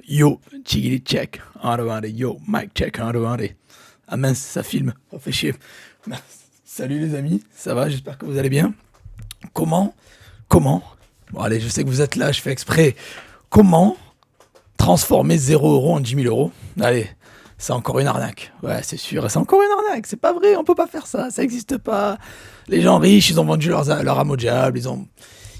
Yo, Chigili check. Allez, yo, Mike check. Allez. Ah mince, ça filme. Ça fait chier. Salut les amis, ça va? J'espère que vous allez bien. Comment Bon, allez, je sais que vous êtes là, je fais exprès. Comment transformer 0 € en 10 000 euros? Allez, c'est encore une arnaque. Ouais, c'est sûr, c'est encore une arnaque. C'est pas vrai, on peut pas faire ça, ça existe pas. Les gens riches, ils ont vendu leur âme au diable,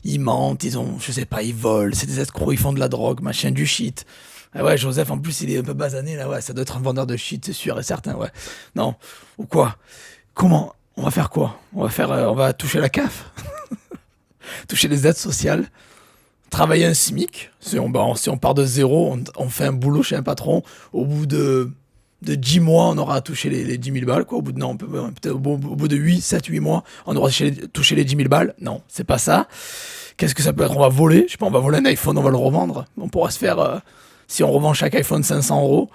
ils mentent, je sais pas, ils volent, c'est des escrocs, ils font de la drogue, machin, du shit. Ah ouais, Joseph, en plus, il est un peu basané, là, ouais, ça doit être un vendeur de shit, c'est sûr et certain, ouais. Non, ou quoi? Comment? On va faire quoi? On va toucher la CAF, toucher les aides sociales, travailler un SMIC. Si on part de zéro, on fait un boulot chez un patron, au bout de 10 mois, on aura touché les 10 000 balles, quoi. Peut-être au bout de 8, 7, 8 mois, on aura touché les 10 000 balles. Non, c'est pas ça. Qu'est-ce que ça peut être? On va voler, je sais pas, on va voler un iPhone, on va le revendre. On pourra se faire, si on revend chaque iPhone 500 €,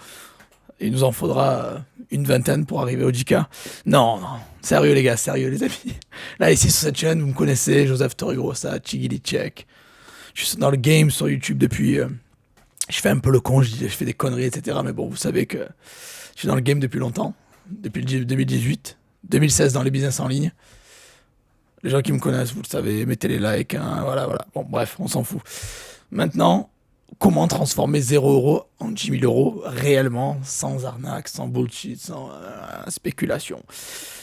il nous en faudra une vingtaine pour arriver au 10K. Non, sérieux les gars, sérieux les amis. Là, ici sur cette chaîne, vous me connaissez, Joseph Torregrossa, Chigili Check. Je suis dans le game sur YouTube depuis... je fais un peu le con, je fais des conneries, etc. Mais bon, vous savez que je suis dans le game depuis longtemps, depuis 2018, 2016 dans les business en ligne. Les gens qui me connaissent, vous le savez, mettez les likes, hein, voilà. Bon, bref, on s'en fout. Maintenant, comment transformer 0 € en 10 000 € réellement, sans arnaque, sans bullshit, sans spéculation?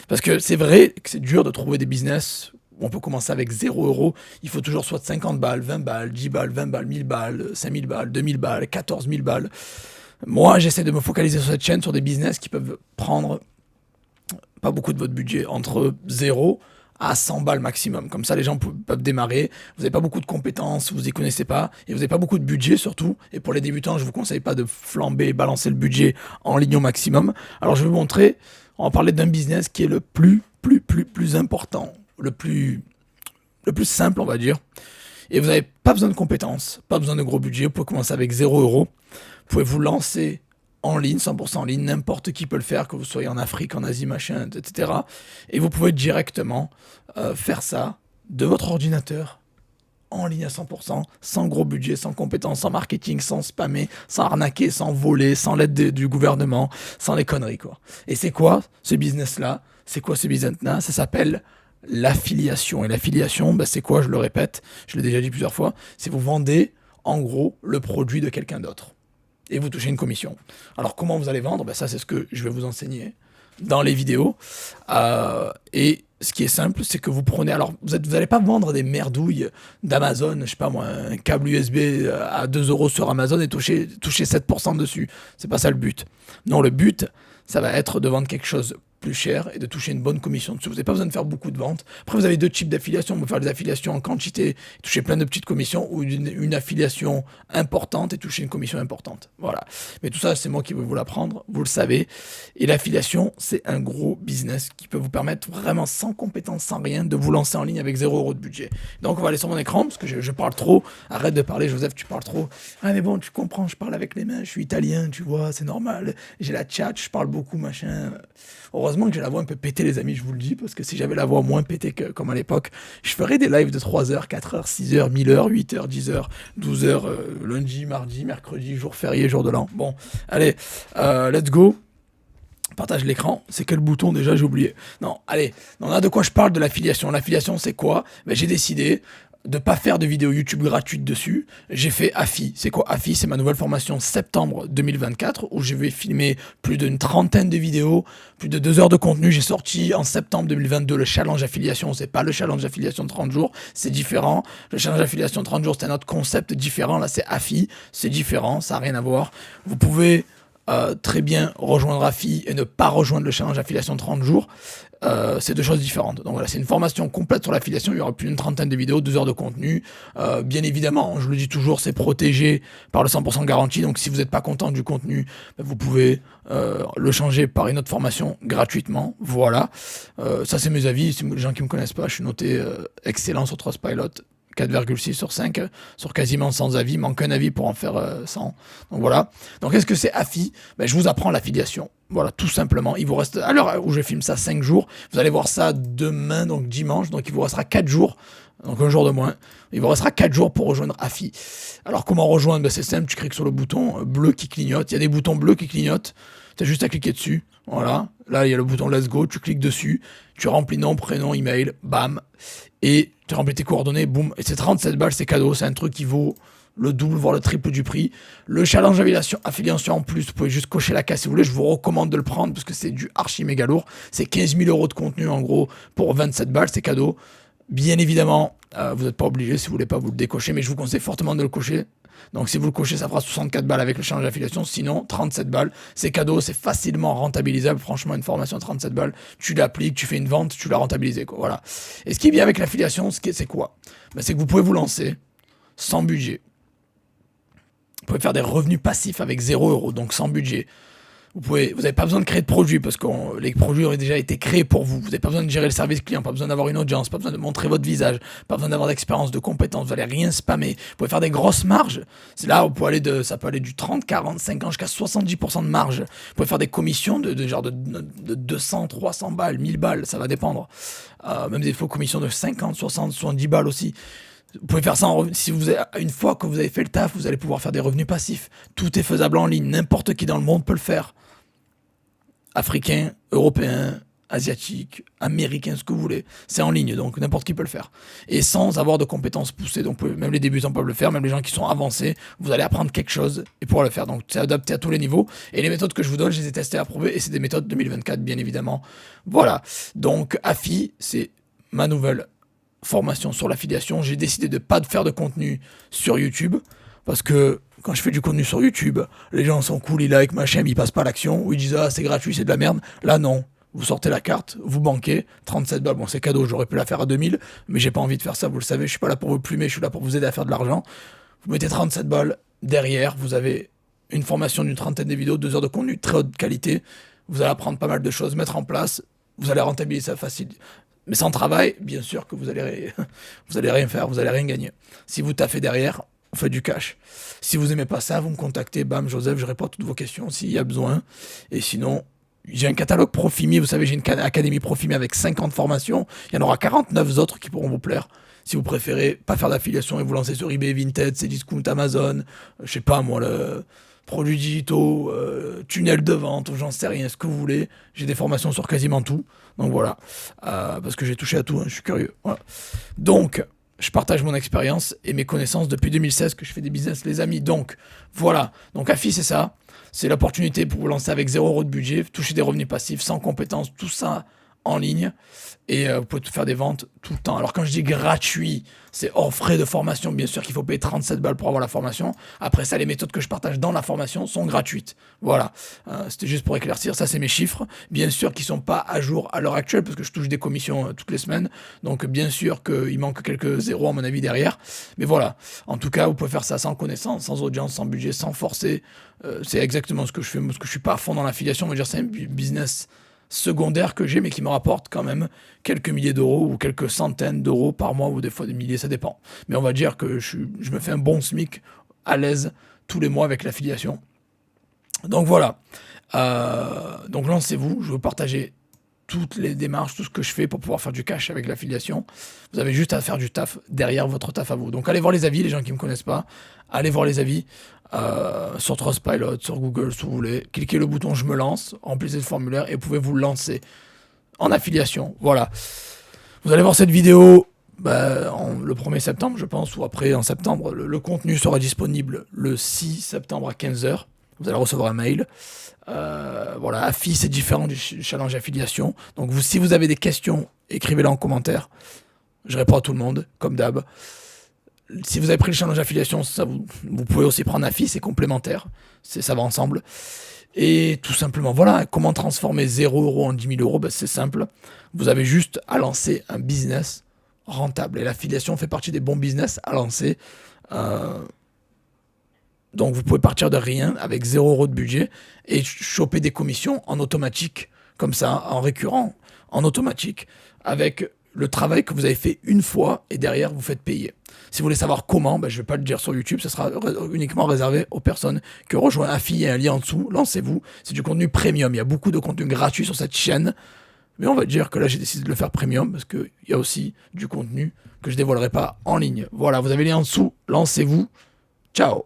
Parce que c'est vrai que c'est dur de trouver des business où on peut commencer avec 0 €. Il faut toujours soit 50 balles, 20 balles, 10 balles, 20 balles, 1000 balles, 5000 balles, 2000 balles, 14 000 balles. Moi, j'essaie de me focaliser sur cette chaîne, sur des business qui peuvent prendre pas beaucoup de votre budget, entre 0 à 100 balles maximum. Comme ça, les gens peuvent démarrer. Vous n'avez pas beaucoup de compétences, vous n'y connaissez pas, et vous n'avez pas beaucoup de budget surtout. Et pour les débutants, je ne vous conseille pas de flamber, balancer le budget en ligne au maximum. Alors, je vais vous montrer, on va parler d'un business qui est le plus important, le plus simple, on va dire. Et vous n'avez pas besoin de compétences, pas besoin de gros budget. Vous pouvez commencer avec 0 €. Vous pouvez vous lancer en ligne, 100% en ligne, n'importe qui peut le faire, que vous soyez en Afrique, en Asie, machin, etc. Et vous pouvez directement faire ça de votre ordinateur, en ligne à 100%, sans gros budget, sans compétences, sans marketing, sans spammer, sans arnaquer, sans voler, sans l'aide du gouvernement, sans les conneries, quoi. Et c'est quoi ce business-là? C'est quoi ce business-là? Ça s'appelle l'affiliation. Et l'affiliation, c'est quoi? Je le répète, je l'ai déjà dit plusieurs fois, c'est vous vendez, en gros, le produit de quelqu'un d'autre. Et vous touchez une commission. Alors comment vous allez vendre? Ça c'est ce que je vais vous enseigner dans les vidéos. Et ce qui est simple, c'est que vous prenez... Alors vous n'allez pas vendre des merdouilles d'Amazon, je sais pas moi, un câble USB à 2 € sur Amazon et toucher 7% dessus. C'est pas ça le but. Non, le but, ça va être de vendre quelque chose plus cher et de toucher une bonne commission dessus. Vous n'avez pas besoin de faire beaucoup de ventes. Après, vous avez deux types d'affiliation. Vous pouvez faire des affiliations en quantité, toucher plein de petites commissions, ou une affiliation importante et toucher une commission importante. Voilà. Mais tout ça, c'est moi qui vais vous l'apprendre. Vous le savez. Et l'affiliation, c'est un gros business qui peut vous permettre vraiment, sans compétences, sans rien, de vous lancer en ligne avec 0 € de budget. Donc, on va aller sur mon écran parce que je parle trop. Arrête de parler, Joseph, tu parles trop. Ah, mais bon, tu comprends, je parle avec les mains. Je suis italien, tu vois, c'est normal. J'ai la tchatch, je parle beaucoup, machin. Heureusement que j'ai la voix un peu pétée, les amis, je vous le dis, parce que si j'avais la voix moins pétée comme à l'époque, je ferais des lives de 3 heures, 4 heures, 6 heures, 1000 heures, 8 heures, 10 heures, 12 heures, lundi, mardi, mercredi, jour férié, jour de l'an. Bon, allez, let's go. Partage l'écran, c'est quel bouton déjà, j'ai oublié. Non, allez, on a de quoi je parle de l'affiliation. L'affiliation, c'est quoi? J'ai décidé de pas faire de vidéos YouTube gratuites dessus. J'ai fait AFI. C'est quoi AFI? C'est ma nouvelle formation septembre 2024 où je vais filmer plus d'une trentaine de vidéos, plus de 2 heures de contenu. J'ai sorti en septembre 2022 le challenge affiliation. C'est pas le challenge affiliation de 30 jours, c'est différent. Le challenge affiliation de 30 jours, c'est un autre concept différent. Là, c'est AFI, c'est différent, ça n'a rien à voir. Vous pouvez très bien rejoindre AFI et ne pas rejoindre le challenge affiliation de 30 jours. C'est deux choses différentes. Donc voilà, c'est une formation complète sur l'affiliation. Il y aura plus d'une trentaine de vidéos, 2 heures de contenu. Bien évidemment, je le dis toujours, c'est protégé par le 100% garantie. Donc si vous n'êtes pas content du contenu, vous pouvez le changer par une autre formation gratuitement. Voilà. Ça, c'est mes avis. Les gens qui me connaissent pas, je suis noté excellent sur Trustpilot. 4,6 sur 5, sur quasiment 100 avis, manque un avis pour en faire 100. Donc voilà. Donc qu'est-ce que c'est AFI? Je vous apprends l'affiliation. Voilà, tout simplement. Il vous reste, à l'heure où je filme ça, 5 jours. Vous allez voir ça demain, donc dimanche. Donc il vous restera 4 jours Donc un jour de moins. Il vous restera 4 jours pour rejoindre AFI. Alors comment rejoindre? Ben, c'est simple, tu cliques sur le bouton bleu qui clignote. Il y a des boutons bleus qui clignotent. Tu as juste à cliquer dessus. Voilà. Là, il y a le bouton Let's Go. Tu cliques dessus. Tu remplis nom, prénom, email. Bam. Et tu remplis tes coordonnées. Boum. Et c'est 37 balles, c'est cadeau. C'est un truc qui vaut le double, voire le triple du prix. Le challenge affiliation en plus, vous pouvez juste cocher la case si vous voulez. Je vous recommande de le prendre parce que c'est du archi méga lourd. C'est 15 000 euros de contenu en gros pour 27 balles. C'est cadeau. Bien évidemment, vous n'êtes pas obligé si vous voulez pas vous le décocher, mais je vous conseille fortement de le cocher. Donc si vous le cochez, ça fera 64 balles avec le challenge d'affiliation. Sinon, 37 balles, c'est cadeau, c'est facilement rentabilisable. Franchement, une formation à 37 balles, tu l'appliques, tu fais une vente, tu l'as rentabilisé, quoi. Voilà. Et ce qui est bien avec l'affiliation, c'est quoi? Ben, c'est que vous pouvez vous lancer sans budget. Vous pouvez faire des revenus passifs avec 0 €, donc sans budget. Vous n'avez pas besoin de créer de produits parce que les produits auraient déjà été créés pour vous. Vous n'avez pas besoin de gérer le service client, pas besoin d'avoir une audience, pas besoin de montrer votre visage, pas besoin d'avoir d'expérience, de compétences. Vous n'allez rien spammer. Vous pouvez faire des grosses marges. C'est là où ça peut aller du 30, 40, 50 jusqu'à 70% de marge. Vous pouvez faire des commissions de 200, 300 balles, 1000 balles, ça va dépendre. Même des faux commissions de 50, 60, 70 balles aussi. Vous pouvez faire ça une fois que vous avez fait le taf, vous allez pouvoir faire des revenus passifs. Tout est faisable en ligne. N'importe qui dans le monde peut le faire. Africain, européen, asiatique, américain, ce que vous voulez. C'est en ligne, donc n'importe qui peut le faire. Et sans avoir de compétences poussées. Donc même les débutants peuvent le faire, même les gens qui sont avancés, vous allez apprendre quelque chose et pouvoir le faire. Donc c'est adapté à tous les niveaux. Et les méthodes que je vous donne, je les ai testées et approuvées. Et c'est des méthodes 2024, bien évidemment. Voilà. Donc AFI, c'est ma nouvelle formation sur l'affiliation. J'ai décidé de ne pas faire de contenu sur YouTube parce que quand je fais du contenu sur YouTube, les gens sont cool, ils like ma chaîne, ils passent pas à l'action, ou ils disent ah c'est gratuit, c'est de la merde. Là non, vous sortez la carte, vous banquez, 37 balles, bon c'est cadeau, j'aurais pu la faire à 2000, mais j'ai pas envie de faire ça, vous le savez, je suis pas là pour vous plumer, je suis là pour vous aider à faire de l'argent. Vous mettez 37 balles, derrière vous avez une formation d'une trentaine de vidéos, 2 heures de contenu très haute qualité, vous allez apprendre pas mal de choses, mettre en place, vous allez rentabiliser ça facile. Mais sans travail, bien sûr que vous allez rien faire, vous allez rien gagner. Si vous taffez derrière, on fait du cash. Si vous aimez pas ça, vous me contactez, bam, Joseph, je réponds à toutes vos questions s'il y a besoin. Et sinon, j'ai un catalogue Profimi, vous savez, j'ai une académie Profimi avec 50 formations. Il y en aura 49 autres qui pourront vous plaire. Si vous préférez pas faire d'affiliation et vous lancer sur eBay, Vinted, Cdiscount, Amazon, je sais pas moi, produits digitaux, tunnels de vente, j'en sais rien, ce que vous voulez. J'ai des formations sur quasiment tout. Donc voilà, parce que j'ai touché à tout, hein, je suis curieux. Voilà. Donc, je partage mon expérience et mes connaissances depuis 2016 que je fais des business, les amis. Donc, voilà. Donc, AFI, c'est ça. C'est l'opportunité pour vous lancer avec 0 € de budget, toucher des revenus passifs, sans compétences, tout ça en ligne. Et vous pouvez tout faire des ventes tout le temps. Alors quand je dis gratuit, c'est hors frais de formation. Bien sûr qu'il faut payer 37 balles pour avoir la formation. Après ça, les méthodes que je partage dans la formation sont gratuites. Voilà. C'était juste pour éclaircir. Ça, c'est mes chiffres. Bien sûr qu'ils ne sont pas à jour à l'heure actuelle parce que je touche des commissions toutes les semaines. Donc bien sûr qu'il manque quelques zéros à mon avis derrière. Mais voilà. En tout cas, vous pouvez faire ça sans connaissance, sans audience, sans budget, sans forcer. C'est exactement ce que je fais. Parce que je suis pas à fond dans l'affiliation. On va dire c'est un business secondaire que j'ai, mais qui me rapporte quand même quelques milliers d'euros ou quelques centaines d'euros par mois ou des fois des milliers, ça dépend. Mais on va dire que je me fais un bon SMIC à l'aise tous les mois avec l'affiliation. Donc voilà. Donc lancez-vous, je veux partager toutes les démarches, tout ce que je fais pour pouvoir faire du cash avec l'affiliation. Vous avez juste à faire du taf derrière votre taf à vous. Donc allez voir les avis, les gens qui ne me connaissent pas, allez voir les avis sur Trustpilot, sur Google, si vous voulez. Cliquez le bouton je me lance, remplissez le formulaire et vous pouvez vous lancer en affiliation. Voilà. Vous allez voir cette vidéo le 1er septembre, je pense, ou après en septembre. Le contenu sera disponible le 6 septembre à 15h. Vous allez recevoir un mail. Voilà, AFI, c'est différent du challenge affiliation. Donc si vous avez des questions, écrivez-les en commentaire. Je réponds à tout le monde, comme d'hab. Si vous avez pris le challenge affiliation, vous pouvez aussi prendre AFI, c'est complémentaire. Ça va ensemble. Et tout simplement, voilà, comment transformer 0 € en 10 000 €, c'est simple. Vous avez juste à lancer un business rentable. Et l'affiliation fait partie des bons business à lancer. Donc vous pouvez partir de rien avec 0 € de budget et choper des commissions en automatique, comme ça, en récurrent, en automatique, avec le travail que vous avez fait une fois et derrière vous faites payer. Si vous voulez savoir comment, je ne vais pas le dire sur YouTube, ce sera uniquement réservé aux personnes qui rejoignent AFI. Il y a un lien en dessous, lancez-vous. C'est du contenu premium, il y a beaucoup de contenu gratuit sur cette chaîne. Mais on va dire que là, j'ai décidé de le faire premium parce qu'il y a aussi du contenu que je dévoilerai pas en ligne. Voilà, vous avez les liens en dessous. Lancez-vous. Ciao.